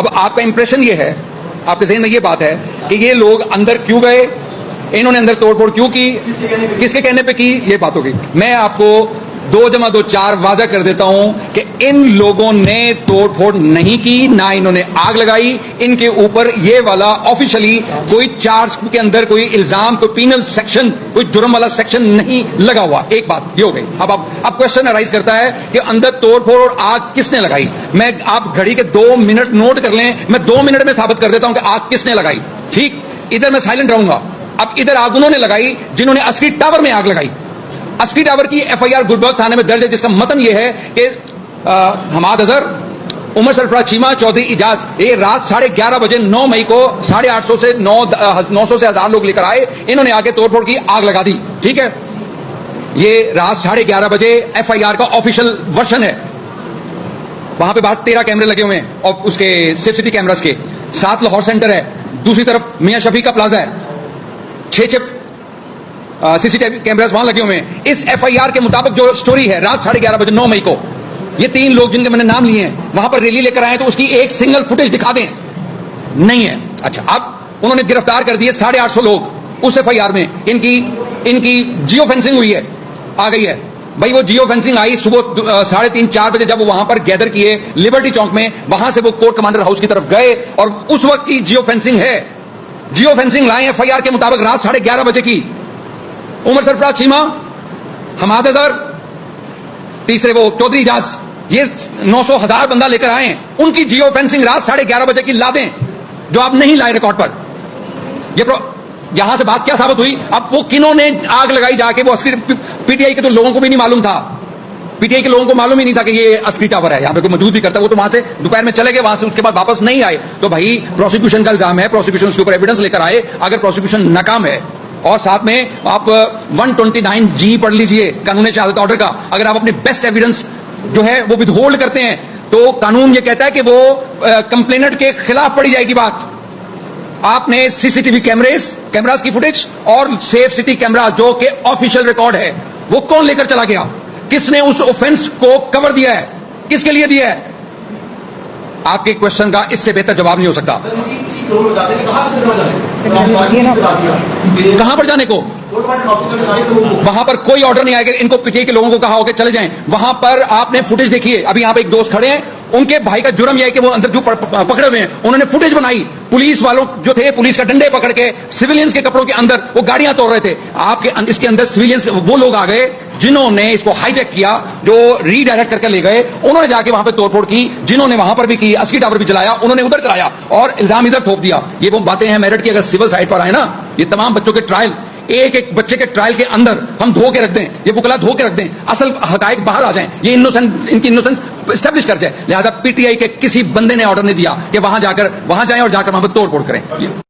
अब आपका इंप्रेशन ये है, आपके जहन में ये बात है कि ये लोग अंदर क्यों गए, इन्होंने अंदर तोड़फोड़ क्यों की, किसके कहने पे की, ये बात होगी। मैं आपको 2+2=4 वाजा कर देता हूं कि इन लोगों ने तोड़फोड़ नहीं की, ना इन्होंने आग लगाई। इनके ऊपर ये वाला ऑफिशियली कोई चार्ज के अंदर कोई इल्जाम, कोई पीनल सेक्शन, कोई जुर्म वाला सेक्शन नहीं लगा हुआ। एक बात ये हो गई। अब क्वेश्चन अराइज करता है कि अंदर तोड़फोड़ और आग किसने लगाई। मैं, आप घड़ी के 2 मिनट नोट कर लें, मैं 2 मिनट में साबित कर देता हूं कि आग किसने लगाई। ठीक, इधर मैं साइलेंट रहूंगा। अब इधर आग उन्होंने लगाई जिन्होंने अस्करी टावर में आग लगाई। अस्करी टावर की FIR गुलबर्ग थाने में दर्ज है, जिसका मतन यह है कि हमाद अजहर, उमर सरफराज चीमा, चौधरी इजाज, ये रात 11:30 बजे 9 मई को 850 से 900 से 1000 लोग लेकर आए। इन्होंने आके तोड़फोड़ की, आग लगा दी। ठीक है, ये रात 11:30 बजे FIR का ऑफिशियल वर्जन है। वहां पे बाहर 13 कैमरे लगे हुए हैं और उसके सिटी कैमरास के साथ लाहौर सेंटर है, दूसरी तरफ मियां शफी का प्लाजा है, 6 CCTV कैमरास वहां लगे हुए हैं। इस FIR के मुताबिक जो स्टोरी है, रात 11:30 बजे 9 मई को ये 3 लोग जिनके मैंने नाम लिए हैं वहां पर रैली लेकर आए, तो उसकी एक सिंगल फुटेज दिखा दें, नहीं है। अच्छा, अब उन्होंने गिरफ्तार कर दिए 850 लोग उस FIR में। इनकी जियो फेंसिंग हुई है, आ गई है भाई। वो जियो फेंसिंग आई सुबह 3:30-4 बजे, जब वो वहां पर गैदर किए लिबर्टी चौक में, वहां से वो कोर्ट कमांडर हाउस की तरफ गए और उस वक्त की जियो फेंसिंग है। जियो फेंसिंग लाए FIR के मुताबिक रात 11:30 बजे की। उमर सरफराज चीमा, हमाद अजहर, तीसरे वो चौधरी इजाज, ये 900,000 बंदा लेकर आए हैं। उनकी जियो फेंसिंग रात 11:30 बजे की ला दें, जो आप नहीं लाए रिकॉर्ड पर। यहां से बात क्या साबित हुई? अब वो किन्होंने आग लगाई जाके, वो PTI के तो लोगों को भी नहीं मालूम था। PTI के लोगों को मालूम ही नहीं था कि ये अस्करी टावर है, यहां पे कोई मौजूद भी करता है। वो तो वहां से दोपहर में चले गए, वहां से उसके बाद वापस नहीं आए। तो भाई प्रोसिक्यूशन का इल्जाम है, प्रोसिक्यूशन उसके ऊपर एविडेंस लेकर आए। अगर प्रोसिक्यूशन नाकाम है, और साथ में आप 129G पढ़ लीजिए कानून शहादत ऑर्डर का, अगर आप अपनी बेस्ट एविडेंस जो है वो विदहोल्ड करते हैं, तो कानून ये कहता है कि वो कंप्लेनेंट के खिलाफ पड़ी जाएगी बात। आपने CCTV कैमरास की फुटेज और सेफ सिटी कैमरा जो कि ऑफिशियल रिकॉर्ड है, वो कौन लेकर चला गया? किसने उस ऑफेंस को कवर दिया है? किसके लिए दिया है? आपके क्वेश्चन का इससे बेहतर जवाब नहीं हो सकता। कहां पर जाने को? वहां पर कोई ऑर्डर नहीं आएगा। इनको PTI के लोगों को कहा होगा चले जाएं। वहां पर आपने फुटेज देखिए, अभी यहां पे एक दोस्त खड़े हैं, उनके भाई का जुर्म यह है कि वो अंदर जो पकड़े हुए हैं, उन्होंने फुटेज बनाई। पुलिस वालों जो थे, पुलिस का डंडे पकड़ के सिविलियंस के कपड़ों के अंदर वो गाड़ियां तोड़ रहे थे। आपके इसके अंदर सिविलियंस वो लोग आ गए जिन्होंने इसको हाईजैक किया, जो रीडायरेक्ट करके ले गए। उन्होंने जाके वहां पे तोड़फोड़ की, जिन्होंने वहां पर भी की, अस्करी टावर भी जलाया, उन्होंने उधर चलाया और इल्जाम इधर थोप दिया। ये वो बातें हैं मेरिट की। अगर सिविल साइड पर आए ना, ये तमाम बच्चों के ट्रायल, एक एक बच्चे के ट्रायल के अंदर हम धो के रख दें, ये वकला धो के रख दें, असल हकायक बाहर आ जाएं, ये इनकी इनोसेंस स्टैब्लिश कर जाए। लिहाजा PTI के किसी बंदे ने ऑर्डर नहीं दिया कि वहां जाएं और जाकर वहां पर तोड़फोड़ करें।